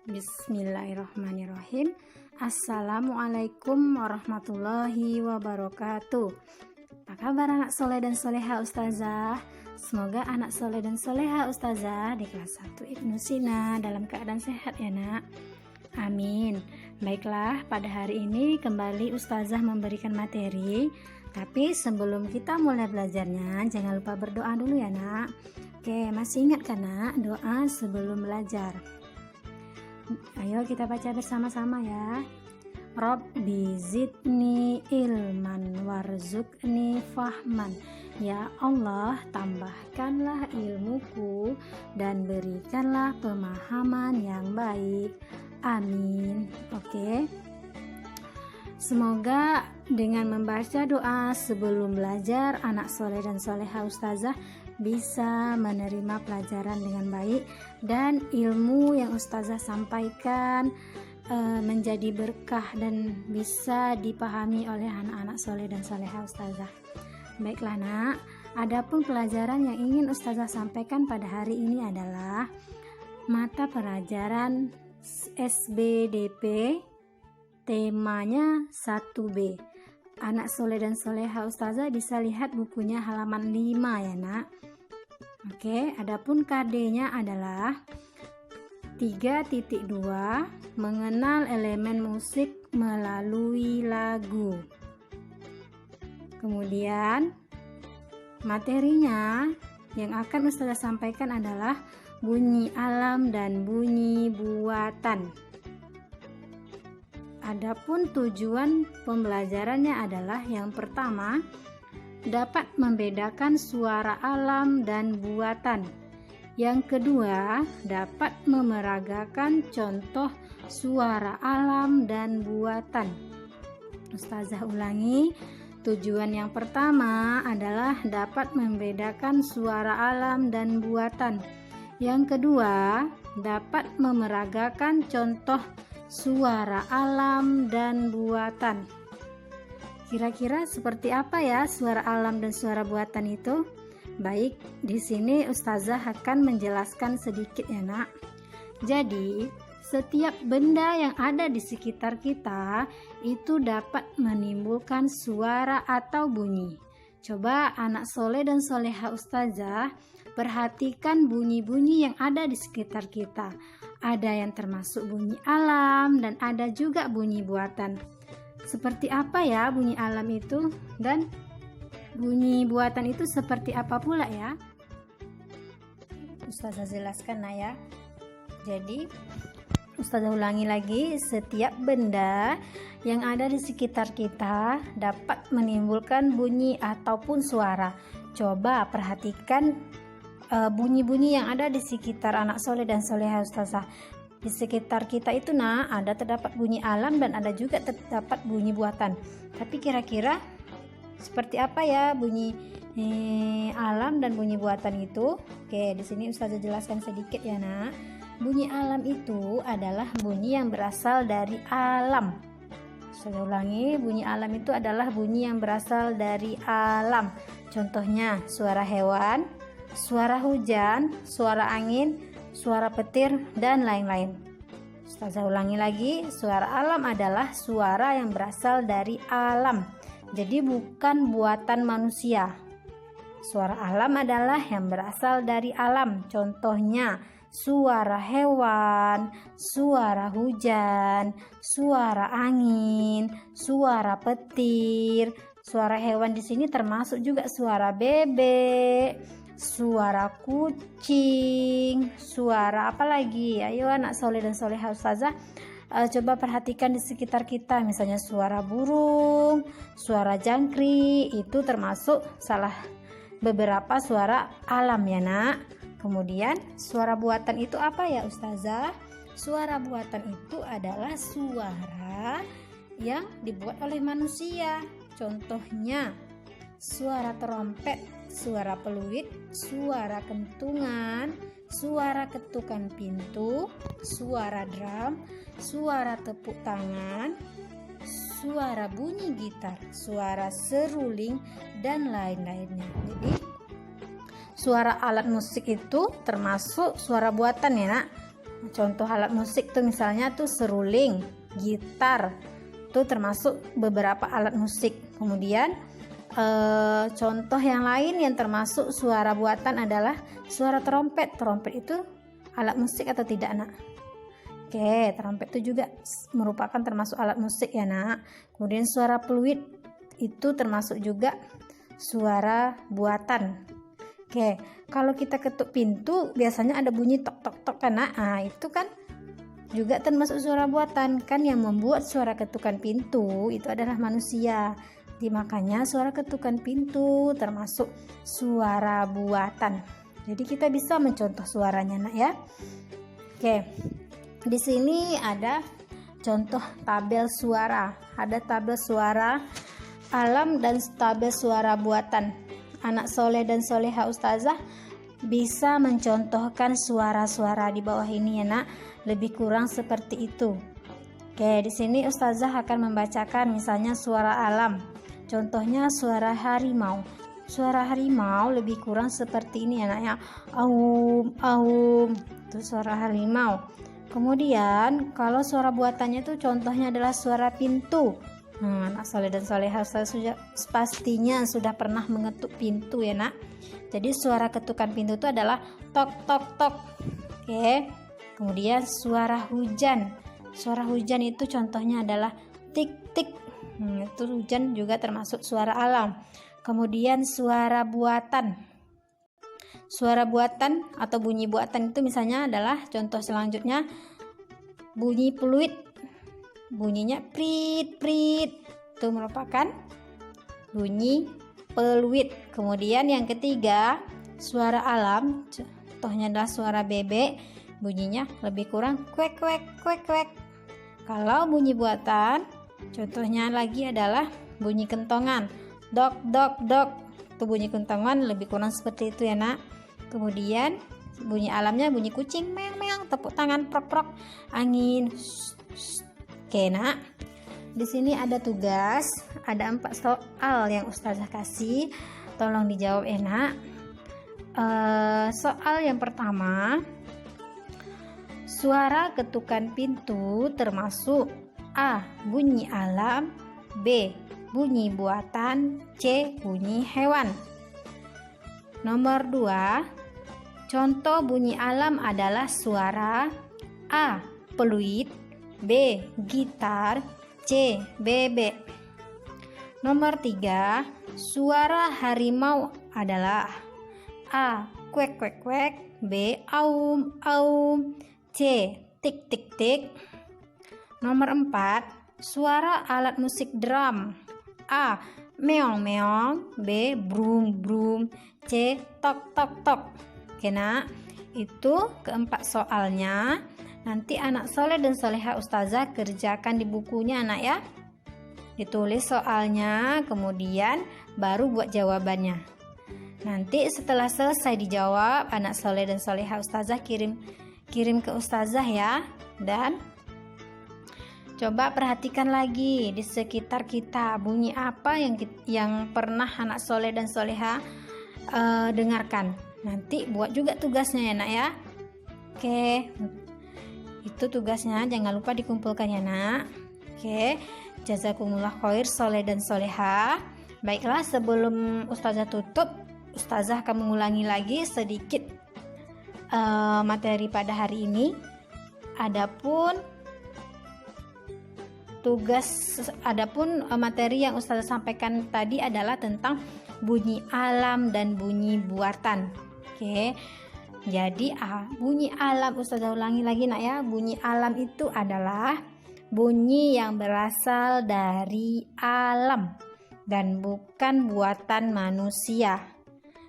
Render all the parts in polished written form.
Bismillahirrahmanirrahim. Assalamualaikum warahmatullahi wabarakatuh. Apa kabar anak soleh dan soleha ustazah? Semoga anak soleh dan soleha ustazah di kelas 1 Ibnu Sina dalam keadaan sehat ya nak. Amin. Baiklah, pada hari ini kembali ustazah memberikan materi. Tapi sebelum kita mulai belajarnya, jangan lupa berdoa dulu ya nak. Oke, masih ingat kan nak doa sebelum belajar? Ayo kita baca bersama-sama ya. Rabbi zidni ilman warzuqni fahman. Ya Allah, tambahkanlah ilmuku dan berikanlah pemahaman yang baik. Amin. Oke. Semoga dengan membaca doa sebelum belajar, anak soleh dan soleha ustazah bisa menerima pelajaran dengan baik dan ilmu yang ustazah sampaikan menjadi berkah dan bisa dipahami oleh anak-anak soleh dan soleha ustazah. Baiklah nak, adapun pelajaran yang ingin ustazah sampaikan pada hari ini adalah mata pelajaran SBDP, temanya 1B. Anak soleh dan soleha ustazah bisa lihat bukunya halaman 5 ya nak. Oke, adapun KD-nya adalah 3.2 mengenal elemen musik melalui lagu. Kemudian materinya yang akan ustazah sampaikan adalah bunyi alam dan bunyi buatan. Adapun tujuan pembelajarannya adalah yang pertama, dapat membedakan suara alam dan buatan. Yang kedua, dapat memeragakan contoh suara alam dan buatan. Ustazah ulangi, tujuan yang pertama adalah dapat membedakan suara alam dan buatan. Yang kedua, dapat memeragakan contoh suara alam dan buatan. Kira-kira seperti apa ya suara alam dan suara buatan itu? Baik, di sini ustazah akan menjelaskan sedikit ya nak. Jadi, setiap benda yang ada di sekitar kita itu dapat menimbulkan suara atau bunyi. Coba anak soleh dan soleha ustazah perhatikan bunyi-bunyi yang ada di sekitar kita. Ada yang termasuk bunyi alam dan ada juga bunyi buatan. Seperti apa ya bunyi alam itu dan bunyi buatan itu seperti apa pula ya? Ustazah jelaskan nah ya. Jadi ustazah ulangi lagi, setiap benda yang ada di sekitar kita dapat menimbulkan bunyi ataupun suara. Coba perhatikan bunyi-bunyi yang ada di sekitar anak soleh dan soleha ustazah. Di sekitar kita itu nah ada terdapat bunyi alam dan ada juga terdapat bunyi buatan. Tapi kira-kira seperti apa ya bunyi alam dan bunyi buatan itu? Oke, di sini ustazah jelaskan sedikit ya nak. Bunyi alam itu adalah bunyi yang berasal dari alam. Saya ulangi, bunyi alam itu adalah bunyi yang berasal dari alam. Contohnya suara hewan, suara hujan, suara angin, suara petir, dan lain-lain. Ustazah ulangi lagi, suara alam adalah suara yang berasal dari alam. Jadi bukan buatan manusia. Suara alam adalah yang berasal dari alam. Contohnya suara hewan, suara hujan, suara angin, suara petir. Suara hewan di sini termasuk juga suara bebek, suara kucing, suara apa lagi? Ayo anak soleh dan soleha ustazah coba perhatikan di sekitar kita, misalnya suara burung, suara jangkrik, itu termasuk salah beberapa suara alam ya nak. Kemudian suara buatan itu apa ya ustazah? Suara buatan itu adalah suara yang dibuat oleh manusia. Contohnya suara trompet, suara peluit, suara kentungan, suara ketukan pintu, suara drum, suara tepuk tangan, suara bunyi gitar, suara seruling, dan lain-lainnya. Jadi suara alat musik itu termasuk suara buatan ya nak. Contoh alat musik tuh misalnya tuh seruling, gitar, tuh termasuk beberapa alat musik. Kemudian contoh yang lain yang termasuk suara buatan adalah suara trompet. Trompet itu alat musik atau tidak, Nak? Oke, trompet itu juga merupakan termasuk alat musik ya, Nak. Kemudian suara peluit itu termasuk juga suara buatan. Oke, kalau kita ketuk pintu biasanya ada bunyi tok tok tok kan, Nak? Nah, itu kan juga termasuk suara buatan. Kan yang membuat suara ketukan pintu itu adalah manusia. Jadi makanya suara ketukan pintu termasuk suara buatan. Jadi kita bisa mencontoh suaranya, Nak, ya. Oke. Di sini ada contoh tabel suara. Ada tabel suara alam dan tabel suara buatan. Anak soleh dan soleha ustazah bisa mencontohkan suara-suara di bawah ini ya, Nak. Lebih kurang seperti itu. Oke, di sini ustazah akan membacakan misalnya suara alam. Contohnya suara harimau. Suara harimau lebih kurang seperti ini ya, Nak, ya. Aum, aum. Itu suara harimau. Kemudian kalau suara buatannya tuh contohnya adalah suara pintu. Anak soleh dan soleha sudah pastinya sudah pernah mengetuk pintu ya, Nak. Jadi suara ketukan pintu itu adalah tok tok tok. Oke. Kemudian suara hujan. Suara hujan itu contohnya adalah tik tik. Itu hujan juga termasuk suara alam. Kemudian suara buatan. Suara buatan atau bunyi buatan itu misalnya adalah contoh selanjutnya bunyi peluit. Bunyinya prit prit, itu merupakan bunyi peluit. Kemudian yang ketiga suara alam, contohnya adalah suara bebek, bunyinya lebih kurang kwek kwek kwek kwek. Kalau bunyi buatan contohnya lagi adalah bunyi kentongan, dok dok dok, itu bunyi kentongan lebih kurang seperti itu ya, Nak. Kemudian bunyi alamnya bunyi kucing meong meong, tepuk tangan prok prok, angin. Oke, Nak. Di sini ada tugas, ada 4 soal yang ustazah kasih. Tolong dijawab, Nak. Soal yang pertama, suara ketukan pintu termasuk A. bunyi alam, B. bunyi buatan, C. bunyi hewan. Nomor 2, contoh bunyi alam adalah suara A. peluit, B. gitar, C. bebek. Nomor 3, suara harimau adalah A. kwek kwek kwek, B. aum aum, C. tik tik tik. Nomor 4, suara alat musik drum. A. meong meong, B. brum brum, C. tok tok tok. Oke, Nak. Itu keempat soalnya. Nanti anak soleh dan soleha ustazah kerjakan di bukunya, Anak, ya. Ditulis soalnya, kemudian baru buat jawabannya. Nanti setelah selesai dijawab, anak soleh dan soleha ustazah kirim ke ustazah ya. Dan coba perhatikan lagi di sekitar kita, bunyi apa yang pernah anak soleh dan soleha dengarkan. Nanti buat juga tugasnya ya, Nak, ya. Oke. Itu tugasnya, jangan lupa dikumpulkan ya, Nak. Oke, jazakumullah khair soleh dan soleha. Baiklah, sebelum ustazah tutup, ustazah akan mengulangi lagi sedikit materi pada hari ini. Adapun materi yang ustazah sampaikan tadi adalah tentang bunyi alam dan bunyi buatan. Oke. Jadi bunyi alam, ustazah ulangi lagi, Nak, ya. Bunyi alam itu adalah bunyi yang berasal dari alam dan bukan buatan manusia.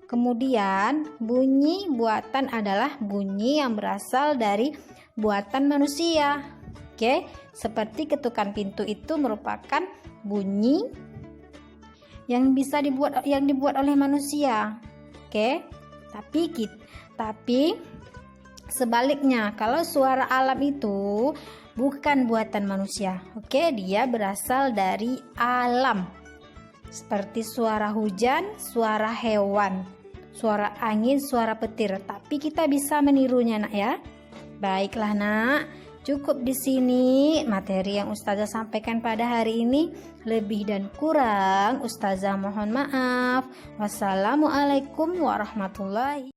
Kemudian bunyi buatan adalah bunyi yang berasal dari buatan manusia. Oke, seperti ketukan pintu itu merupakan bunyi yang dibuat oleh manusia. Oke. Tapi sebaliknya, kalau suara alam itu bukan buatan manusia. Oke, dia berasal dari alam. Seperti suara hujan, suara hewan, suara angin, suara petir. Tapi kita bisa menirunya, Nak, ya. Baiklah nak, cukup di sini materi yang Ustazah sampaikan pada hari ini. Lebih dan kurang Ustazah mohon maaf. Wassalamualaikum warahmatullahi